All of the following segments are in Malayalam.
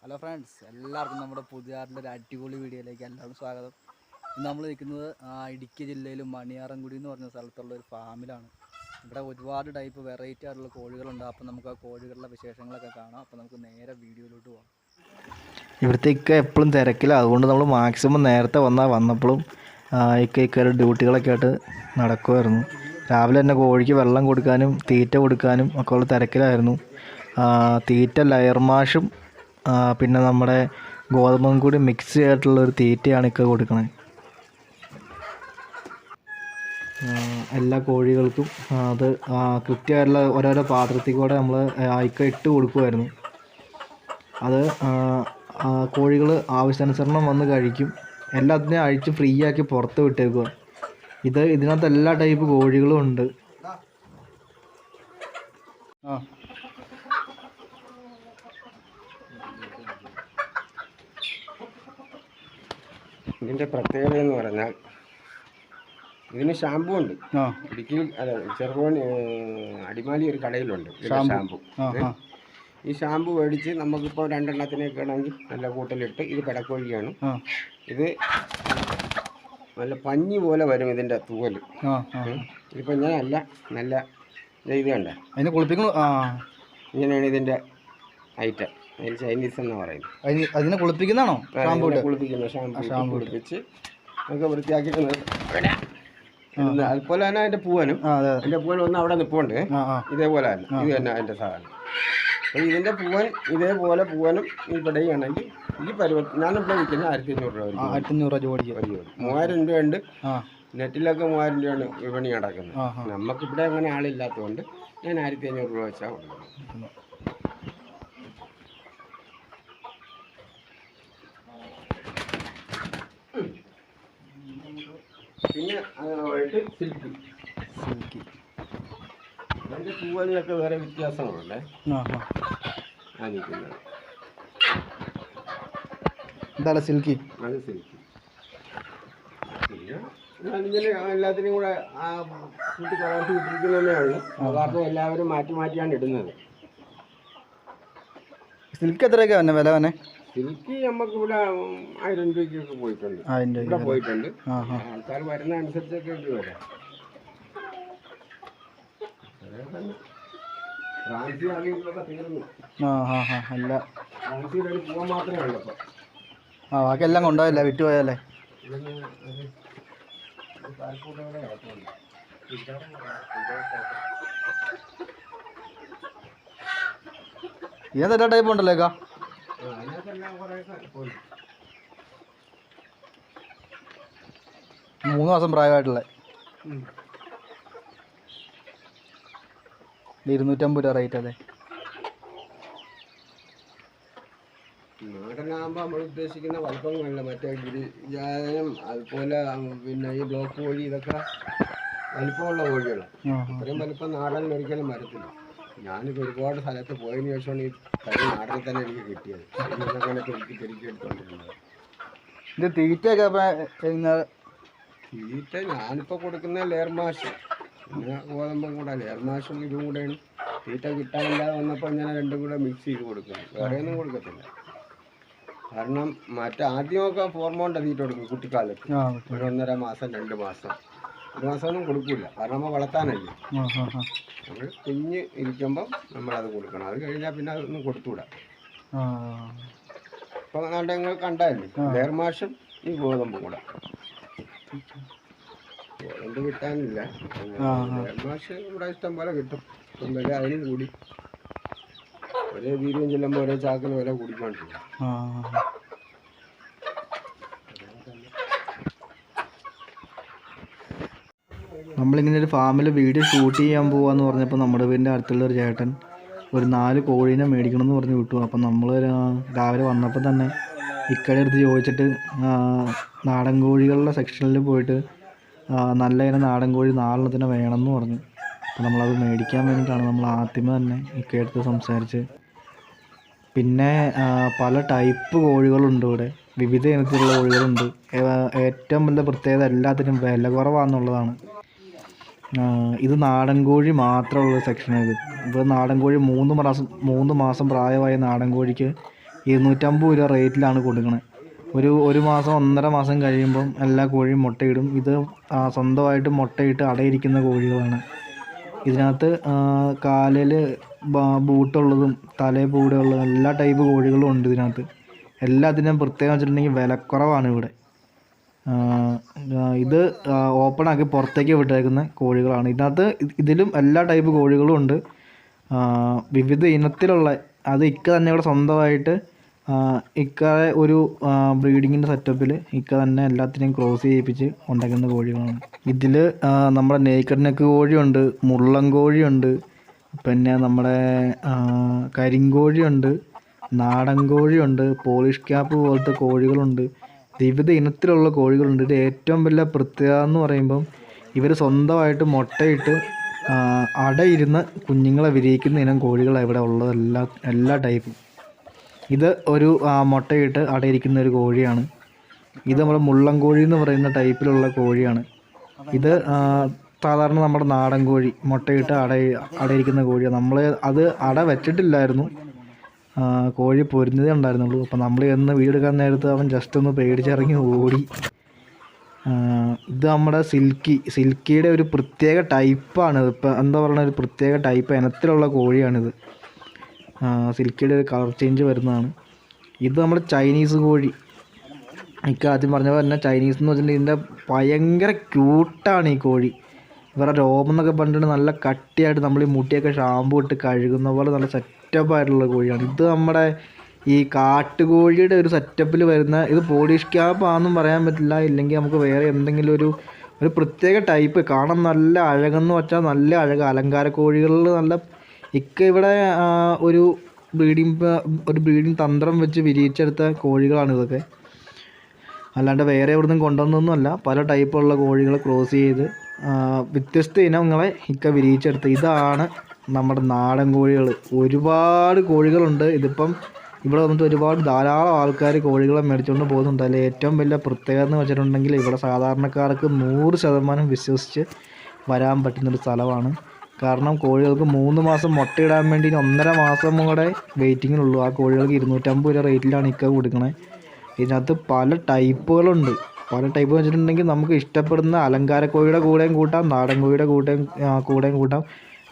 ഹലോ ഫ്രണ്ട്സ്, എല്ലാവർക്കും നമ്മുടെ പുതിയാറിൻ്റെ അടിപൊളി വീഡിയോയിലേക്ക് എല്ലാവർക്കും സ്വാഗതം. ഇന്ന് നമ്മൾ നിൽക്കുന്നത് ഇടുക്കി ജില്ലയിൽ മണിയാറൻകുടി എന്ന് പറഞ്ഞ സ്ഥലത്തുള്ള ഒരു ഫാമിലാണ്. ഇവിടെ ഒരുപാട് ടൈപ്പ് വെറൈറ്റി ആയിട്ടുള്ള കോഴികളുണ്ട്. അപ്പോൾ നമുക്ക് ആ കോഴികളുടെ വിശേഷങ്ങളൊക്കെ കാണാം. അപ്പോൾ നമുക്ക് നേരെ വീഡിയോയിലോട്ട് പോകാം. ഇവിടുത്തേക്ക് എപ്പോഴും തിരക്കില്ല, അതുകൊണ്ട് നമ്മൾ മാക്സിമം നേരത്തെ വന്നപ്പോഴും ഇക്കയുടെ ഡ്യൂട്ടികളൊക്കെ ആയിട്ട് നടക്കുമായിരുന്നു. രാവിലെ തന്നെ കോഴിക്ക് വെള്ളം കൊടുക്കാനും തീറ്റ കൊടുക്കാനും ഒക്കെ ഉള്ള തിരക്കിലായിരുന്നു. തീറ്റ ലയർ മാഷും പിന്നെ നമ്മുടെ ഗോതമ്പും കൂടി മിക്സ് ചെയ്തിട്ടുള്ളൊരു തീറ്റയാണ് ഇക്ക കൊടുക്കണത്. എല്ലാ കോഴികൾക്കും അത് കൃത്യമായിട്ടുള്ള ഓരോരോ പാത്രത്തിൽ കൂടെ നമ്മൾ ഇക്ക ഇട്ട് കൊടുക്കുമായിരുന്നു. അത് കോഴികൾ ആവശ്യാനുസരണം വന്ന് കഴിക്കും. എല്ലാത്തിനെയും അഴിച്ച് ഫ്രീ ആക്കി പുറത്ത് വിട്ടേക്കുക. ഇതിനകത്ത് എല്ലാ ടൈപ്പ് കോഴികളും ഉണ്ട്. ഇതിൻ്റെ പ്രത്യേകത എന്ന് പറഞ്ഞാൽ ഇതിന് ഷാമ്പു ഉണ്ട്. ഇടുക്കിയിൽ ചെറുപോണി അടിമാലി ഒരു കടയിലുണ്ട് ഷാമ്പു. ഈ ഷാമ്പു മേടിച്ച് നമുക്കിപ്പോൾ രണ്ടെണ്ണത്തിനൊക്കെ ആണെങ്കിൽ നല്ല കൂട്ടലിട്ട്, ഇത് പെടക്കോഴിയാണ്. ഇത് നല്ല പഞ്ഞി പോലെ വരും ഇതിൻ്റെ തൂവൽ. ഇതിപ്പോൾ ഇങ്ങനെയല്ല, നല്ല ഇത് കണ്ട അതിനെ കുളിപ്പിക്കുന്നു. ഇങ്ങനെയാണ് ഇതിൻ്റെ ഐറ്റം. അതിന് ചൈനീസ് എന്നാണ് പറയുന്നത്. അതിനെ കുളിപ്പിക്കുന്നതാണോ? കുളിപ്പിക്കുന്നത്, ഷാമ്പു കുളിപ്പിച്ച് നമുക്ക് വൃത്തിയാക്കിയിട്ട് അതുപോലെ തന്നെ അതിൻ്റെ പൂവനും ഒന്ന് അവിടെ നിൽപ്പുണ്ട്. ഇതേപോലെ തന്നെ ഇത് തന്നെ അതിൻ്റെ സാധനം. അപ്പോൾ ഇതിൻ്റെ പൂവനും ഇവിടെയാണെങ്കിൽ ഈ ഞാനിവിടെ വിൽക്കുന്നത് 1500 രൂപ ജോഡിക്ക്. 3000 രൂപയുണ്ട്. നെറ്റിലൊക്കെ 3000 രൂപയാണ് വിപണി നടക്കുന്നത്. നമുക്കിവിടെ അങ്ങനെ ആളില്ലാത്തതുകൊണ്ട് ഞാൻ 1500 രൂപ വെച്ചാൽ കൊടുക്കുന്നത്. പിന്നെ അതുമായിട്ട് സിൽക്കി അതിൻ്റെ പൂവലിനൊക്കെ വേറെ വ്യത്യാസങ്ങളുണ്ട്. എന്താണ് സിൽക്കി? അത് സിൽക്കി. പിന്നെ അതിങ്ങനെ എല്ലാത്തിനും കൂടെ കൂട്ടി കലർത്തി വിട്ടിരിക്കുന്നതന്നെയാണ്. സാധാരണ എല്ലാവരും മാറ്റിയാണ് ഇടുന്നത്. സിൽക്ക് എത്രയൊക്കെ വന്നെ വില വന്നെ? സിൽക്ക് നമുക്കിവിടെ 1000 രൂപയ്ക്കൊക്കെ പോയിട്ടുണ്ട്. ഇവിടെ പോയിട്ടുണ്ട്. ആൾക്കാർ വരുന്ന അനുസരിച്ചൊക്കെ ഉണ്ട് വരാം. ഫ്രാൻസി ആണെങ്കിലൊക്കെ തീർന്നു. ഫ്രാൻസിയിൽ ഒരു പൂവൻ മാത്രമേ ഉള്ളൂ ഇപ്പം. ബാക്കി എല്ലാം കൊണ്ടുപോയല്ലേ, വിറ്റ് പോയല്ലേ? ഇതെല്ലാ ടൈപ്പ് ഉണ്ടല്ലോ അക്ക? 3 മാസം പ്രായമായിട്ടുള്ള 250 രൂപ റേറ്റ്. അതെ, നാടനാകുമ്പോൾ നമ്മൾ ഉദ്ദേശിക്കുന്ന വലിപ്പങ്ങളല്ല. മറ്റേ ഗിരിജാനം അതുപോലെ പിന്നെ ഈ ബ്ലോക്ക് കോഴി ഇതൊക്കെ വലിപ്പമുള്ള കോഴികളാണ്. അത്രയും വലിപ്പം നാടൻ ഒരിക്കലും വരത്തില്ല. ഞാനിപ്പോൾ ഒരുപാട് സ്ഥലത്ത് പോയതിനു ശേഷമാണ് ഈ തരി നാടനിൽ തന്നെ എനിക്ക് കിട്ടിയത്. അങ്ങനെ പെരുക്കി എടുത്തുകൊണ്ടിരുന്നത്. ഇത് തീറ്റയൊക്കെ തീറ്റ ഞാനിപ്പോൾ കൊടുക്കുന്ന ലെയർ മാഷ്, പിന്നെ ഗോതമ്പും കൂടെ ലെയർ മാഷും ഇതും കൂടെയാണ്. തീറ്റ കിട്ടാനില്ലാതെ വന്നപ്പോൾ ഞാൻ രണ്ടും കൂടെ മിക്സ് ചെയ്ത് കൊടുക്കുന്നു. വേറെ ഒന്നും കൊടുക്കത്തില്ല. കാരണം ആദ്യമൊക്കെ ഫോർമോണിൻ്റെ തീറ്റ കൊടുക്കും കുട്ടിക്കാലത്ത്. 1.5 മാസം 2 മാസം 1 മാസമൊന്നും കൊടുക്കില്ല. കാരണം നമ്മൾ വളർത്താനല്ലേ. നമ്മൾ കുഞ്ഞ് ഇരിക്കുമ്പം നമ്മളത് കൊടുക്കണം. അത് കഴിഞ്ഞാൽ പിന്നെ അതൊന്നും കൊടുത്തുകൂടാ. ഇപ്പം നിങ്ങൾ കണ്ടതല്ലേ ലെയർ മാഷും ഈ ഗോതമ്പും കൂടെ. ഗോതമ്പ് കിട്ടാനില്ല. ലെയർ മാഷ് ഇവിടെ ഇഷ്ടം പോലെ കിട്ടും. ഇപ്പം വില അതിനും കൂടി. ഒരേ വീര്യം ചെല്ലുമ്പോൾ ഒരേ ചാക്കിന് വില കൂടിക്കൊണ്ടിരിക്കും. നമ്മളിങ്ങനെ ഒരു ഫാമിൽ വീഡിയോ ഷൂട്ട് ചെയ്യാൻ പോകാമെന്ന് പറഞ്ഞപ്പോൾ നമ്മുടെ വീടിൻ്റെ അടുത്തുള്ളൊരു ചേട്ടൻ ഒരു 4 കോഴീനെ മേടിക്കണം എന്ന് പറഞ്ഞ് വിട്ടു. അപ്പം നമ്മൾ രാവിലെ വന്നപ്പോൾ തന്നെ ഇക്കടെ അടുത്ത് ചോദിച്ചിട്ട് നാടൻ കോഴികളുടെ സെക്ഷനിൽ പോയിട്ട് നല്ല ഇനം നാടൻ കോഴി 4 എണ്ണത്തിന് വേണമെന്ന് പറഞ്ഞു. അപ്പോൾ നമ്മളത് മേടിക്കാൻ വേണ്ടിയിട്ടാണ് നമ്മൾ ആദ്യമേ തന്നെ ഇക്കയെടുത്ത് സംസാരിച്ച്. പിന്നെ പല ടൈപ്പ് കോഴികളുണ്ട് ഇവിടെ. വിവിധ ഇനത്തിലുള്ള കോഴികളുണ്ട്. ഏറ്റവും വലിയ പ്രത്യേകത എല്ലാത്തിനും വില കുറവാണെന്നുള്ളതാണ്. ഇത് നാടൻ കോഴി മാത്രമുള്ള സെക്ഷനാണ്. ഇത് നാടൻ കോഴി 3 മാസം പ്രായമായ നാടൻ കോഴിക്ക് 250 രൂപ റേറ്റിലാണ് കൊടുക്കുന്നത്. ഒരു മാസം 1.5 മാസം കഴിയുമ്പം എല്ലാ കോഴിയും മുട്ടയിടും. ഇത് സ്വന്തമായിട്ട് മുട്ടയിട്ട് അടയിരിക്കുന്ന കോഴികളാണ്. ഇതിനകത്ത് കാലിൽ ബൂട്ടുള്ളതും തലയിൽ പൂടെയുള്ളതും എല്ലാ ടൈപ്പ് കോഴികളും ഉണ്ട് ഇതിനകത്ത്. എല്ലാത്തിനും പ്രത്യേകം വെച്ചിട്ടുണ്ടെങ്കിൽ വിലക്കുറവാണ് ഇവിടെ. ഇത് ഓപ്പണാക്കി പുറത്തേക്ക് വിട്ടേക്കുന്ന കോഴികളാണ്. ഇതിനകത്ത് ഇതിലും എല്ലാ ടൈപ്പ് കോഴികളും ഉണ്ട്. വിവിധ ഇനത്തിലുള്ള അത് ഇക്ക തന്നെ ഇവിടെ സ്വന്തമായിട്ട് ഇക്ക ഒരു ബ്രീഡിങ്ങിൻ്റെ സെറ്റപ്പിൽ ഇക്ക തന്നെ എല്ലാത്തിനെയും ക്രോസ് ചെയ്യിപ്പിച്ച് ഉണ്ടാക്കുന്ന കോഴികളാണ്. ഇതിൽ നമ്മുടെ നേക്കഡ് നെക്ക് കോഴിയുണ്ട്, മുള്ളൻ കോഴിയുണ്ട്, പിന്നെ നമ്മുടെ കരിങ്കോഴിയുണ്ട്, നാടൻ കോഴിയുണ്ട്, പോളിഷ് ക്യാപ്പ് പോലത്തെ കോഴികളുണ്ട്. വിവിധ ഇനത്തിലുള്ള കോഴികളുണ്ട്. ഇത് ഏറ്റവും വലിയ പ്രത്യേകത എന്ന് പറയുമ്പം ഇവർ സ്വന്തമായിട്ട് മുട്ടയിട്ട് അടയിരുന്ന് കുഞ്ഞുങ്ങളെ വിരിയിക്കുന്ന ഇനം കോഴികളാണ് ഇവിടെ ഉള്ളത്. എല്ലാ ടൈപ്പും. ഇത് ഒരു മുട്ടയിട്ട് അടയിരിക്കുന്ന ഒരു കോഴിയാണ്. ഇത് നമ്മുടെ മുള്ളൻ കോഴി എന്ന് പറയുന്ന ടൈപ്പിലുള്ള കോഴിയാണ്. ഇത് സാധാരണ നമ്മുടെ നാടൻ കോഴി മുട്ടയിട്ട് അടയിരിക്കുന്ന കോഴിയാണ്. നമ്മൾ അത് അട വെച്ചിട്ടില്ലായിരുന്നു, കോഴി പൊരിഞ്ഞതേ ഉണ്ടായിരുന്നുള്ളൂ. അപ്പോൾ നമ്മൾ എന്ന് വീടെടുക്കാൻ നേരത്ത് അവൻ ജസ്റ്റ് ഒന്ന് പേടിച്ചിറങ്ങി ഓടി. ഇത് നമ്മുടെ സിൽക്കിയുടെ ഒരു പ്രത്യേക ടൈപ്പാണ്. ഇപ്പം എന്താ പറയുക, ഒരു പ്രത്യേക ടൈപ്പ് ഇനത്തിലുള്ള കോഴിയാണിത്. സിൽക്കിയുടെ ഒരു കളർ ചേഞ്ച് വരുന്നതാണ്. ഇത് നമ്മുടെ ചൈനീസ് കോഴി. എനിക്ക് ആദ്യം പറഞ്ഞ പോലെ തന്നെ ചൈനീസ് എന്ന് വെച്ചിട്ടുണ്ടെങ്കിൽ ഇതിൻ്റെ ഭയങ്കര ക്യൂട്ടാണ് ഈ കോഴി. ഇവരുടെ രോമം എന്നൊക്കെ പറഞ്ഞിട്ട് നല്ല കട്ടിയായിട്ട് നമ്മൾ ഈ മുട്ടിയൊക്കെ ഷാമ്പു ഇട്ട് കഴുകുന്ന പോലെ നല്ല സെറ്റപ്പായിട്ടുള്ള കോഴിയാണ്. ഇത് നമ്മുടെ ഈ കാട്ടുകോഴിയുടെ ഒരു സെറ്റപ്പിൽ വരുന്ന, ഇത് പോളിഷ് ക്യാപ്പാണെന്നും പറയാൻ പറ്റില്ല, ഇല്ലെങ്കിൽ നമുക്ക് വേറെ എന്തെങ്കിലും ഒരു പ്രത്യേക ടൈപ്പ്. കാണാൻ നല്ല അഴകെന്ന് വെച്ചാൽ നല്ല അഴക്. അലങ്കാര കോഴികളിൽ നല്ല ഇക്ക ഇവിടെ ഒരു ബ്രീഡിങ് തന്ത്രം വെച്ച് വിരിയിച്ചെടുത്ത കോഴികളാണ് ഇതൊക്കെ. അല്ലാണ്ട് വേറെ എവിടുന്നും കൊണ്ടുവന്നൊന്നുമല്ല. പല ടൈപ്പുള്ള കോഴികളെ ക്രോസ് ചെയ്ത് വ്യത്യസ്ത ഇനങ്ങളെ ഇക്ക വിരിയിച്ചെടുത്ത്. ഇതാണ് നമ്മുടെ നാടൻ കോഴികൾ. ഒരുപാട് കോഴികളുണ്ട്. ഇതിപ്പം ഇവിടെ വന്നിട്ട് ധാരാളം ആൾക്കാർ കോഴികളെ മേടിച്ചുകൊണ്ട് പോകുന്നുണ്ട്. അതിൽ ഏറ്റവും വലിയ പ്രത്യേകത എന്ന് വെച്ചിട്ടുണ്ടെങ്കിൽ ഇവിടെ സാധാരണക്കാർക്ക് 100% വിശ്വസിച്ച് വരാൻ പറ്റുന്നൊരു സ്ഥലമാണ്. കാരണം കോഴികൾക്ക് 3 മാസം മുട്ടയിടാൻ വേണ്ടി 1.5 മാസം കൂടെ വെയിറ്റിങ്ങിനുള്ളൂ. ആ കോഴികൾക്ക് 250 രൂപ റേറ്റിലാണ് ഇക്ക കൊടുക്കണേ. ഇതിനകത്ത് പല ടൈപ്പുകളുണ്ട്. പല ടൈപ്പ് എന്ന് വെച്ചിട്ടുണ്ടെങ്കിൽ നമുക്ക് ഇഷ്ടപ്പെടുന്ന അലങ്കാര കോഴിയുടെ കൂടെയും കൂട്ടാം, നാടൻ കോഴിയുടെ കൂടെയും കൂട്ടാം.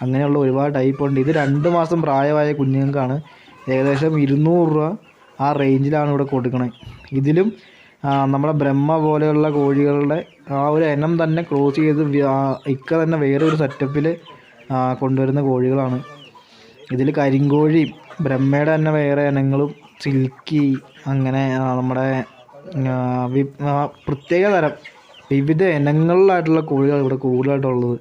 അങ്ങനെയുള്ള ഒരുപാട് ടൈപ്പുണ്ട്. ഇത് 2 മാസം പ്രായമായ കുഞ്ഞുങ്ങൾക്കാണ് ഏകദേശം 200 രൂപ ആ റേഞ്ചിലാണ് ഇവിടെ കൊടുക്കണേ. ഇതിലും നമ്മുടെ ബ്രഹ്മ പോലെയുള്ള കോഴികളുടെ ആ ഒരു ഇനം തന്നെ ക്രോസ് ചെയ്ത് ഇക്ക തന്നെ വേറെ ഒരു സെറ്റപ്പിൽ കൊണ്ടുവരുന്ന കോഴികളാണ്. ഇതിൽ കരിങ്കോഴി, ബ്രഹ്മയുടെ തന്നെ വേറെ ഇനങ്ങളും, സിൽക്കി, അങ്ങനെ നമ്മുടെ പ്രത്യേക തരം വിവിധ ഇനങ്ങളിലായിട്ടുള്ള കോഴികൾ ഇവിടെ കൂടുതലായിട്ടുള്ളത്.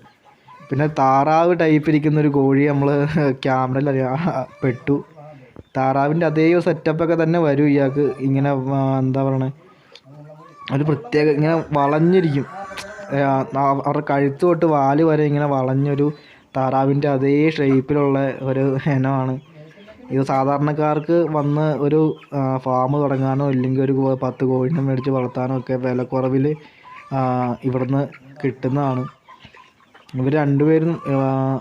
പിന്നെ താറാവ് ടൈപ്പ് ഇരിക്കുന്നൊരു കോഴി നമ്മൾ ക്യാമറയിൽ പെട്ടു. താറാവിൻ്റെ അതേ സെറ്റപ്പൊക്കെ തന്നെ വരും ഇയാൾക്ക്. ഇങ്ങനെ എന്താ പറയണേ, ഒരു പ്രത്യേക ഇങ്ങനെ വളഞ്ഞിരിക്കും. അവരുടെ കഴുത്ത് തൊട്ട് വാല് വരെ ഇങ്ങനെ വളഞ്ഞൊരു താറാവിൻ്റെ അതേ ഷേപ്പിലുള്ള ഒരു ഇനമാണ് ഇത്. സാധാരണക്കാർക്ക് വന്ന് ഒരു ഫാം തുടങ്ങാനോ ഇല്ലെങ്കിൽ ഒരു 10 കോഴിനെ മേടിച്ച് വളർത്താനോ ഒക്കെ വിലക്കുറവിൽ ഇവിടുന്ന് കിട്ടുന്നതാണ്. ഇവർ രണ്ടുപേരും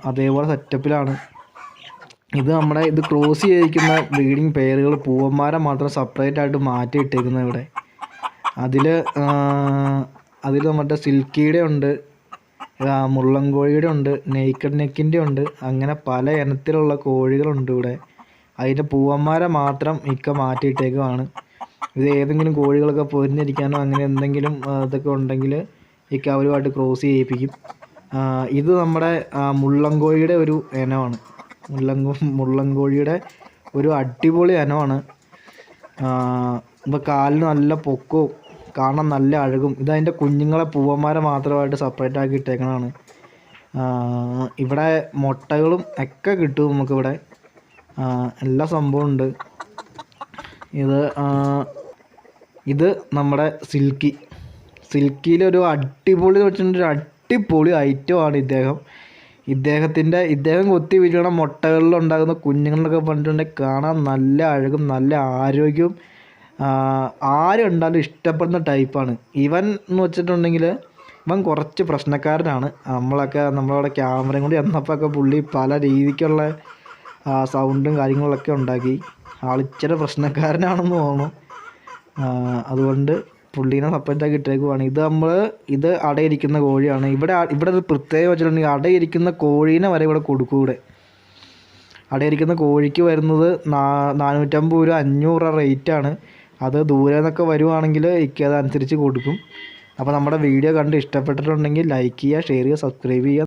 അതേപോലെ സെറ്റപ്പിലാണ്. ഇത് ക്രോസ് ചെയ്തിരിക്കുന്ന ബ്രീഡിങ് പെയറുകൾ പൂവന്മാരെ മാത്രം സെപ്പറേറ്റ് ആയിട്ട് മാറ്റി ഇട്ടേക്കുന്നത് ഇവിടെ. അതിൽ നമ്മുടെ സിൽക്കിയുടെ ഉണ്ട്, മുള്ളൻ കോഴിയുടെ ഉണ്ട്, നേക്കഡ് നെക്കിൻ്റെ ഉണ്ട്. അങ്ങനെ പല ഇനത്തിലുള്ള കോഴികളുണ്ട് ഇവിടെ. അതിൻ്റെ പൂവന്മാരെ മാത്രം ഇക്ക മാറ്റിയിട്ടേക്കുവാണ്. ഇത് ഏതെങ്കിലും കോഴികളൊക്കെ പൊരിഞ്ഞിരിക്കാനോ അങ്ങനെ എന്തെങ്കിലും ഇതൊക്കെ ഉണ്ടെങ്കിൽ ഇക്ക അവരുമായിട്ട് ക്രോസ് ചെയ്യിപ്പിക്കും. ഇത് നമ്മുടെ മുള്ളൻ കോഴിയുടെ ഒരു ഇനമാണ്. മുള്ളൻ കോഴിയുടെ ഒരു അടിപൊളി ഇനമാണ്. ഇപ്പോൾ കാലിന് നല്ല പൊക്കവും കാണാൻ നല്ല അഴകും. ഇതതിൻ്റെ കുഞ്ഞുങ്ങളെ പൂവന്മാരെ മാത്രമായിട്ട് സെപ്പറേറ്റ് ആക്കി ഇട്ടേക്കണതാണ്. ഇവിടെ മുട്ടകളും ഒക്കെ കിട്ടും നമുക്കിവിടെ. എല്ലാ സംഭവം ഉണ്ട്. ഇത് നമ്മുടെ സിൽക്കിയിലൊരു അടിപൊളി എന്ന് വെച്ചിട്ടുണ്ടെങ്കിൽ ഒരു അടിപൊളി ഐറ്റമാണ് ഇദ്ദേഹം കൊത്തി വീഴണ മുട്ടകളിലുണ്ടാകുന്ന കുഞ്ഞുങ്ങളൊക്കെ പറഞ്ഞിട്ടുണ്ടെങ്കിൽ കാണാൻ നല്ല അഴകും നല്ല ആരോഗ്യവും ആരും ഉണ്ടാലും ഇഷ്ടപ്പെടുന്ന ടൈപ്പാണ്. ഇവൻ എന്ന് വെച്ചിട്ടുണ്ടെങ്കിൽ ഇവൻ കുറച്ച് പ്രശ്നക്കാരനാണ്. നമ്മളവിടെ ക്യാമറയും കൂടി വന്നപ്പോഴൊക്കെ പുള്ളി പല രീതിക്കുള്ള സൗണ്ടും കാര്യങ്ങളൊക്കെ ഉണ്ടാക്കി. ആളിച്ചിരി പ്രശ്നക്കാരനാണെന്ന് തോന്നുന്നു. അതുകൊണ്ട് പുള്ളീനെ സെപ്പറേറ്റാക്കി ഇട്ടേക്കുവാണ്. ഇത് അടയിരിക്കുന്ന കോഴിയാണ്. ഇവിടെ ഒരു പ്രത്യേകം വെച്ചിട്ടുണ്ടെങ്കിൽ അടയിരിക്കുന്ന കോഴീനെ വരെ ഇവിടെ കൊടുക്കൂടെ. അടയിരിക്കുന്ന കോഴിക്ക് വരുന്നത് 450 രൂപ 500 രൂപ റേറ്റാണ്. അത് ദൂരെ നിന്നൊക്കെ വരുവാണെങ്കിൽ എനിക്ക് അതനുസരിച്ച് കൊടുക്കും. അപ്പോൾ നമ്മുടെ വീഡിയോ കണ്ട് ഇഷ്ടപ്പെട്ടിട്ടുണ്ടെങ്കിൽ ലൈക്ക് ചെയ്യുക, ഷെയർ ചെയ്യുക, സബ്സ്ക്രൈബ് ചെയ്യുക.